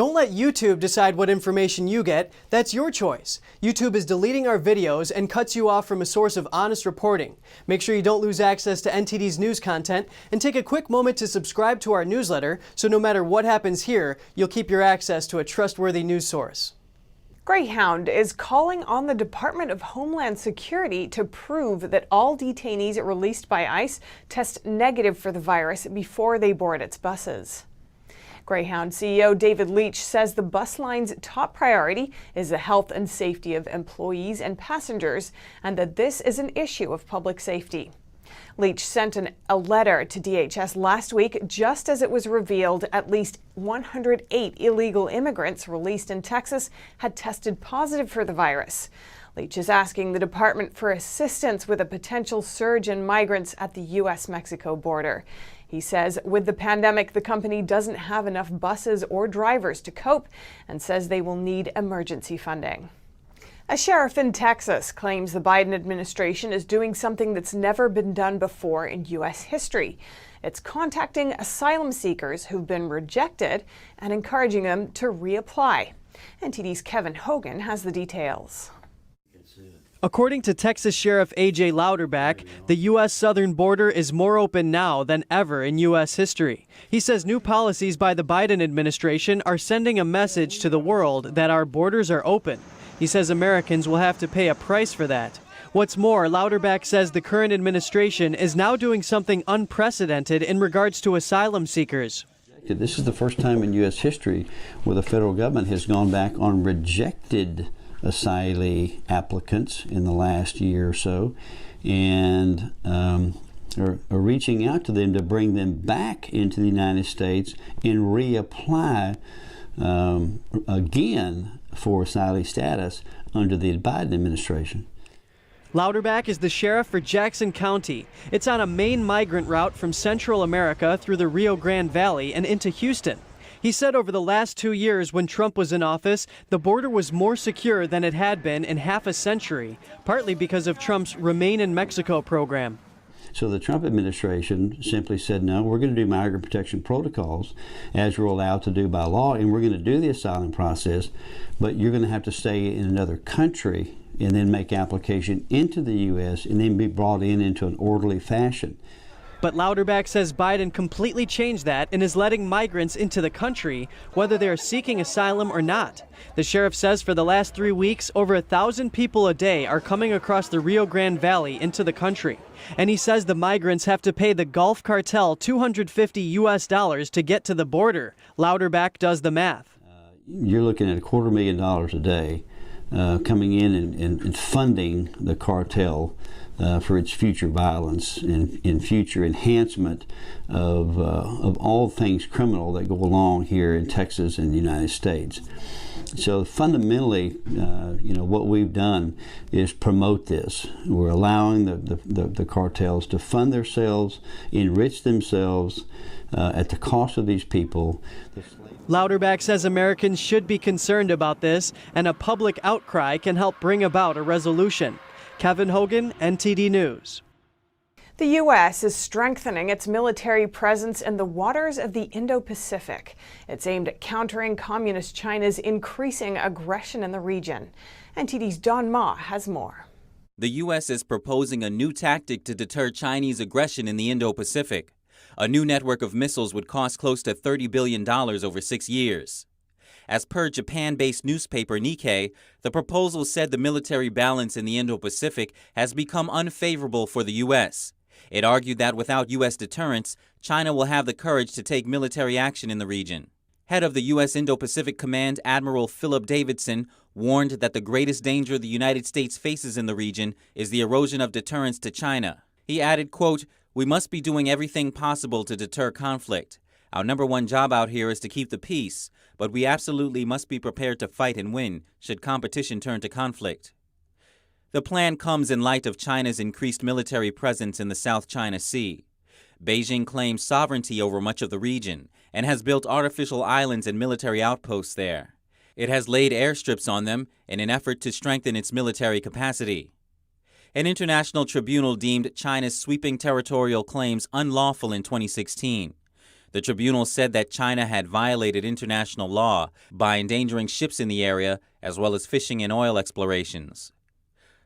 Don't let YouTube decide what information you get. That's your choice. YouTube is deleting our videos and cuts you off from a source of honest reporting. Make sure you don't lose access to NTD's news content, and take a quick moment to subscribe to our newsletter so no matter what happens here, you'll keep your access to a trustworthy news source. Greyhound is calling on the Department of Homeland Security to prove that all detainees released by ICE test negative for the virus before they board its buses. Greyhound CEO David Leach says the bus line's top priority is the health and safety of employees and passengers, and that this is an issue of public safety. Leach sent a letter to DHS last week just as it was revealed at least 108 illegal immigrants released in Texas had tested positive for the virus. Leach is asking the department for assistance with a potential surge in migrants at the U.S.-Mexico border. He says with the pandemic, the company doesn't have enough buses or drivers to cope and says they will need emergency funding. A sheriff in Texas claims the Biden administration is doing something that's never been done before in U.S. history. It's contacting asylum-seekers who've been rejected and encouraging them to reapply. NTD's Kevin Hogan has the details. According to Texas Sheriff A.J. Louderback, the U.S. southern border is more open now than ever in U.S. history. He says new policies by the Biden administration are sending a message to the world that our borders are open. He says Americans will have to pay a price for that. What's more, Louderback says the current administration is now doing something unprecedented in regards to asylum seekers. This is the first time in U.S. history where the federal government has gone back on rejected asylee applicants in the last year or so, and are reaching out to them to bring them back into the United States and reapply again for asylee status under the Biden administration. Louderback is the sheriff for Jackson County. It's on a main migrant route from Central America through the Rio Grande Valley and into Houston. He said over the last 2 years when Trump was in office, the border was more secure than it had been in half a century, partly because of Trump's Remain in Mexico program. So the Trump administration simply said, no, we're going to do migrant protection protocols as we're allowed to do by law, and we're going to do the asylum process, but you're going to have to stay in another country and then make application into the U.S. and then be brought in into an orderly fashion. But Louderback says Biden completely changed that and is letting migrants into the country, whether they're seeking asylum or not. The sheriff says for the last 3 weeks, over 1,000 people a day are coming across the Rio Grande Valley into the country. And he says the migrants have to pay the Gulf cartel $250 US to get to the border. Louderback does the math. You're looking at $250,000 a day coming in and funding the cartel for its future violence and future enhancement of all things criminal that go along here in Texas and the United States. So fundamentally, what we've done is promote this. We're allowing the cartels to fund themselves, enrich themselves at the cost of these people. Louderback says Americans should be concerned about this, and a public outcry can help bring about a resolution. Kevin Hogan, NTD News. The U.S. is strengthening its military presence in the waters of the Indo-Pacific. It's aimed at countering Communist China's increasing aggression in the region. NTD's Don Ma has more. The U.S. is proposing a new tactic to deter Chinese aggression in the Indo-Pacific. A new network of missiles would cost close to $30 billion over 6 years. As per Japan-based newspaper Nikkei, the proposal said the military balance in the Indo-Pacific has become unfavorable for the U.S. It argued that without U.S. deterrence, China will have the courage to take military action in the region. Head of the U.S. Indo-Pacific Command, Admiral Philip Davidson, warned that the greatest danger the United States faces in the region is the erosion of deterrence to China. He added, quote, "We must be doing everything possible to deter conflict. Our number one job out here is to keep the peace, but we absolutely must be prepared to fight and win should competition turn to conflict." The plan comes in light of China's increased military presence in the South China Sea. Beijing claims sovereignty over much of the region and has built artificial islands and military outposts there. It has laid airstrips on them in an effort to strengthen its military capacity. An international tribunal deemed China's sweeping territorial claims unlawful in 2016. The tribunal said that China had violated international law by endangering ships in the area as well as fishing and oil explorations.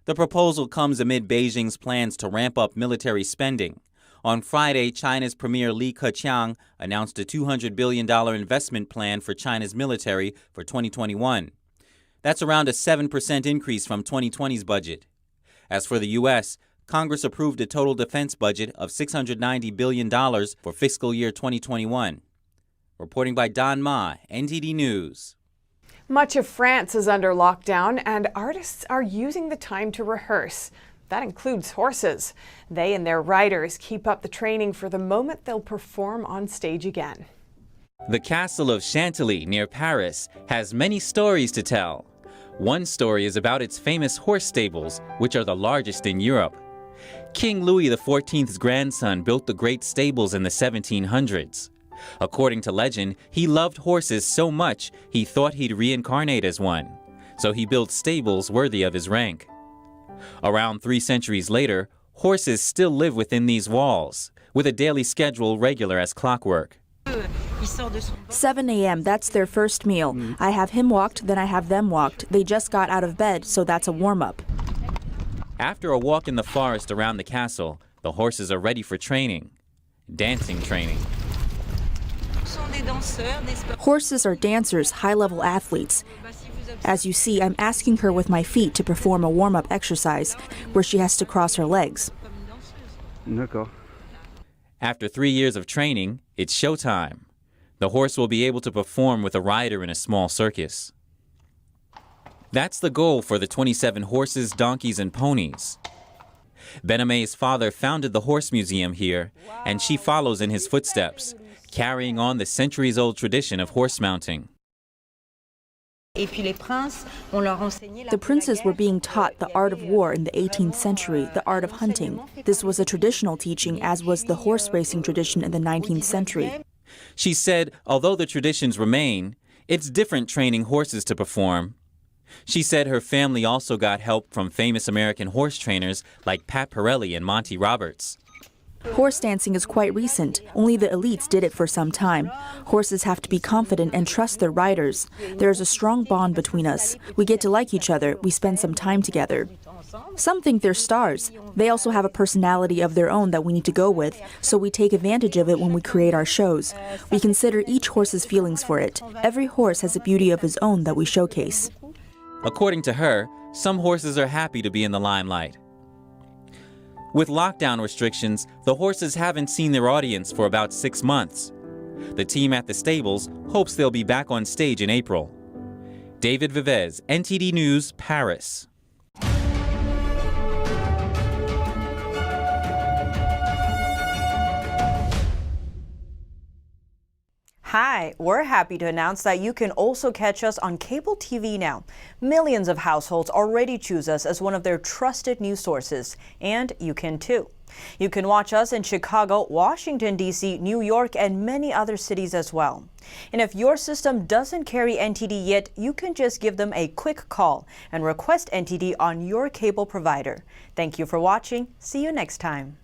The proposal comes amid Beijing's plans to ramp up military spending. On Friday, China's Premier Li Keqiang announced a $200 billion investment plan for China's military for 2021. That's around a 7% increase from 2020's budget. As for the U.S., Congress approved a total defense budget of $690 billion for fiscal year 2021. Reporting by Don Ma, NTD News. Much of France is under lockdown, and artists are using the time to rehearse. That includes horses. They and their riders keep up the training for the moment they'll perform on stage again. The castle of Chantilly near Paris has many stories to tell. One story is about its famous horse stables, which are the largest in Europe. King Louis XIV's grandson built the great stables in the 1700s. According to legend, he loved horses so much he thought he'd reincarnate as one, so he built stables worthy of his rank. Around 3 centuries later, horses still live within these walls, with a daily schedule regular as clockwork. 7 a.m., that's their first meal. I have him walked, then I have them walked. They just got out of bed, so that's a warm-up. After a walk in the forest around the castle, the horses are ready for training. Dancing training. Horses are dancers, high-level athletes. As you see, I'm asking her with my feet to perform a warm-up exercise where she has to cross her legs. After 3 years of training, it's showtime. The horse will be able to perform with a rider in a small circus. That's the goal for the 27 horses, donkeys, and ponies. Bename's father founded the Horse Museum here, and she follows in his footsteps, carrying on the centuries-old tradition of horse mounting. The princes were being taught the art of war in the 18th century, the art of hunting. This was a traditional teaching, as was the horse racing tradition in the 19th century. She said, although the traditions remain, it's different training horses to perform. She said her family also got help from famous American horse trainers like Pat Pirelli and Monty Roberts. Horse dancing is quite recent. Only the elites did it for some time. Horses have to be confident and trust their riders. There is a strong bond between us. We get to like each other. We spend some time together. Some think they're stars. They also have a personality of their own that we need to go with, so we take advantage of it when we create our shows. We consider each horse's feelings for it. Every horse has a beauty of his own that we showcase. According to her, some horses are happy to be in the limelight. With lockdown restrictions, the horses haven't seen their audience for about 6 months. The team at the stables hopes they'll be back on stage in April. David Vivez, NTD News, Paris. Hi, we're happy to announce that you can also catch us on cable TV now. Millions of households already choose us as one of their trusted news sources, and you can too. You can watch us in Chicago, Washington, D.C., New York, and many other cities as well. And if your system doesn't carry NTD yet, you can just give them a quick call and request NTD on your cable provider. Thank you for watching. See you next time.